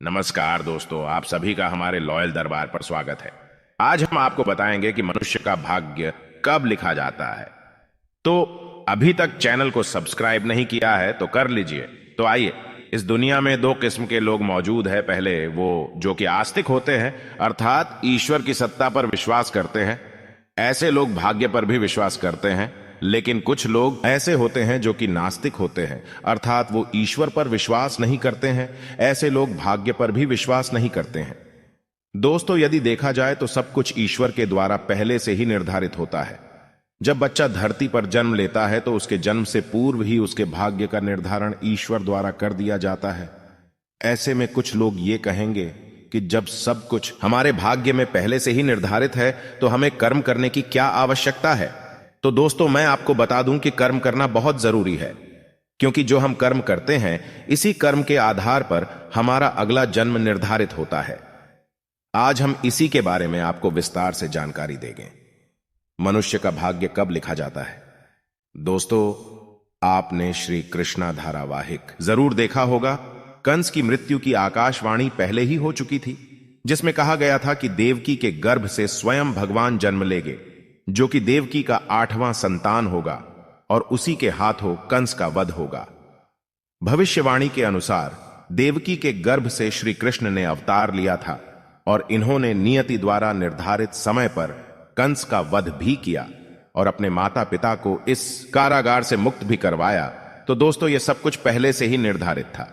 नमस्कार दोस्तों, आप सभी का हमारे लॉयल दरबार पर स्वागत है। आज हम आपको बताएंगे कि मनुष्य का भाग्य कब लिखा जाता है। तो अभी तक चैनल को सब्सक्राइब नहीं किया है तो कर लीजिए। तो आइए, इस दुनिया में दो किस्म के लोग मौजूद हैं। पहले वो जो कि आस्तिक होते हैं, अर्थात ईश्वर की सत्ता पर विश्वास करते हैं। ऐसे लोग भाग्य पर भी विश्वास करते हैं। लेकिन कुछ लोग ऐसे होते हैं जो कि नास्तिक होते हैं, अर्थात वो ईश्वर पर विश्वास नहीं करते हैं। ऐसे लोग भाग्य पर भी विश्वास नहीं करते हैं। दोस्तों, यदि देखा जाए तो सब कुछ ईश्वर के द्वारा पहले से ही निर्धारित होता है। जब बच्चा धरती पर जन्म लेता है तो उसके जन्म से पूर्व ही उसके भाग्य का निर्धारण ईश्वर द्वारा कर दिया जाता है। ऐसे में कुछ लोग ये कहेंगे कि जब सब कुछ हमारे भाग्य में पहले से ही निर्धारित है तो हमें कर्म करने की क्या आवश्यकता है। तो दोस्तों, मैं आपको बता दूं कि कर्म करना बहुत जरूरी है, क्योंकि जो हम कर्म करते हैं इसी कर्म के आधार पर हमारा अगला जन्म निर्धारित होता है। आज हम इसी के बारे में आपको विस्तार से जानकारी देंगे। मनुष्य का भाग्य कब लिखा जाता है। दोस्तों, आपने श्री कृष्णा धारावाहिक जरूर देखा होगा। कंस की मृत्यु की आकाशवाणी पहले ही हो चुकी थी, जिसमें कहा गया था कि देवकी के गर्भ से स्वयं भगवान जन्म लेंगे, जो कि देवकी का 8वां संतान होगा और उसी के हाथों कंस का वध होगा। भविष्यवाणी के अनुसार देवकी के गर्भ से श्री कृष्ण ने अवतार लिया था और इन्होंने नियति द्वारा निर्धारित समय पर कंस का वध भी किया और अपने माता पिता को इस कारागार से मुक्त भी करवाया। तो दोस्तों, यह सब कुछ पहले से ही निर्धारित था।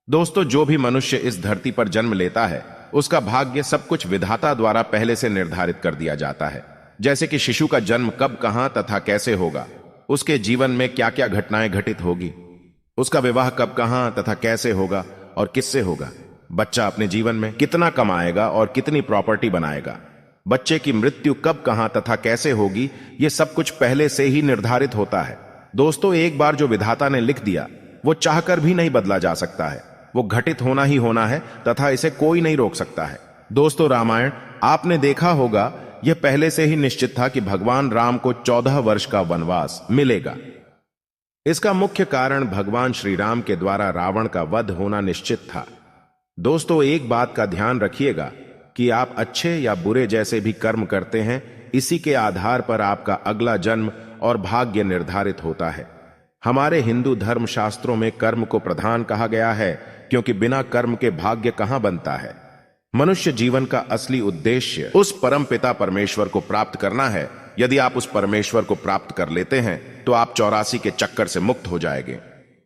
दोस्तों, जो भी मनुष्य इस धरती पर जन्म लेता है उसका भाग्य सब कुछ विधाता द्वारा पहले से निर्धारित कर दिया जाता है। जैसे कि शिशु का जन्म कब, कहां तथा कैसे होगा, उसके जीवन में क्या क्या घटनाएं घटित होगी, उसका विवाह कब, कहां तथा कैसे होगा और किससे होगा, बच्चा अपने जीवन में कितना कमाएगा और कितनी प्रॉपर्टी बनाएगा, बच्चे की मृत्यु कब, कहां तथा कैसे होगी, यह सब कुछ पहले से ही निर्धारित होता है। दोस्तों, एक बार जो विधाता ने लिख दिया वो चाहकर भी नहीं बदला जा सकता है। वो घटित होना ही होना है तथा इसे कोई नहीं रोक सकता है। दोस्तों, रामायण आपने देखा होगा, यह पहले से ही निश्चित था कि भगवान राम को 14 वर्ष का वनवास मिलेगा। इसका मुख्य कारण भगवान श्री राम के द्वारा रावण का वध होना निश्चित था। दोस्तों, एक बात का ध्यान रखिएगा कि आप अच्छे या बुरे जैसे भी कर्म करते हैं, इसी के आधार पर आपका अगला जन्म और भाग्य निर्धारित होता है। हमारे हिंदू धर्म शास्त्रों में कर्म को प्रधान कहा गया है, क्योंकि बिना कर्म के भाग्य कहां बनता है। मनुष्य जीवन का असली उद्देश्य उस परम पिता परमेश्वर को प्राप्त करना है। यदि आप उस परमेश्वर को प्राप्त कर लेते हैं तो आप 84 के चक्कर से मुक्त हो जाएंगे।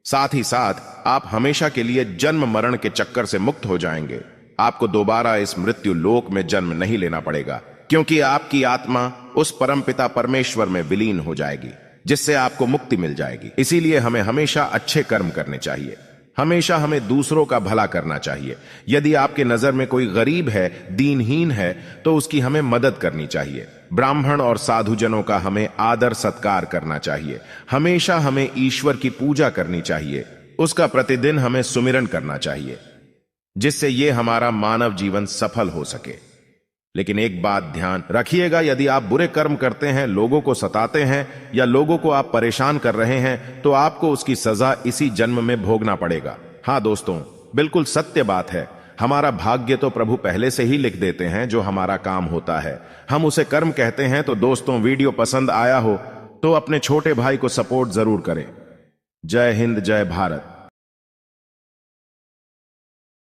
साथ ही साथ आप हमेशा के लिए जन्म मरण के चक्कर से मुक्त हो जाएंगे। आपको दोबारा इस मृत्यु लोक में जन्म नहीं लेना पड़ेगा, क्योंकि आपकी आत्मा उस परम पिता परमेश्वर में विलीन हो जाएगी, जिससे आपको मुक्ति मिल जाएगी। इसीलिए हमें हमेशा अच्छे कर्म करने चाहिए। हमेशा हमें दूसरों का भला करना चाहिए। यदि आपके नजर में कोई गरीब है, दीनहीन है, तो उसकी हमें मदद करनी चाहिए। ब्राह्मण और साधुजनों का हमें आदर सत्कार करना चाहिए। हमेशा हमें ईश्वर की पूजा करनी चाहिए। उसका प्रतिदिन हमें सुमिरन करना चाहिए, जिससे यह हमारा मानव जीवन सफल हो सके। लेकिन एक बात ध्यान रखिएगा, यदि आप बुरे कर्म करते हैं, लोगों को सताते हैं या लोगों को आप परेशान कर रहे हैं, तो आपको उसकी सजा इसी जन्म में भोगना पड़ेगा। हाँ दोस्तों, बिल्कुल सत्य बात है। हमारा भाग्य तो प्रभु पहले से ही लिख देते हैं। जो हमारा काम होता है हम उसे कर्म कहते हैं। तो दोस्तों, वीडियो पसंद आया हो तो अपने छोटे भाई को सपोर्ट जरूर करें। जय हिंद, जय भारत।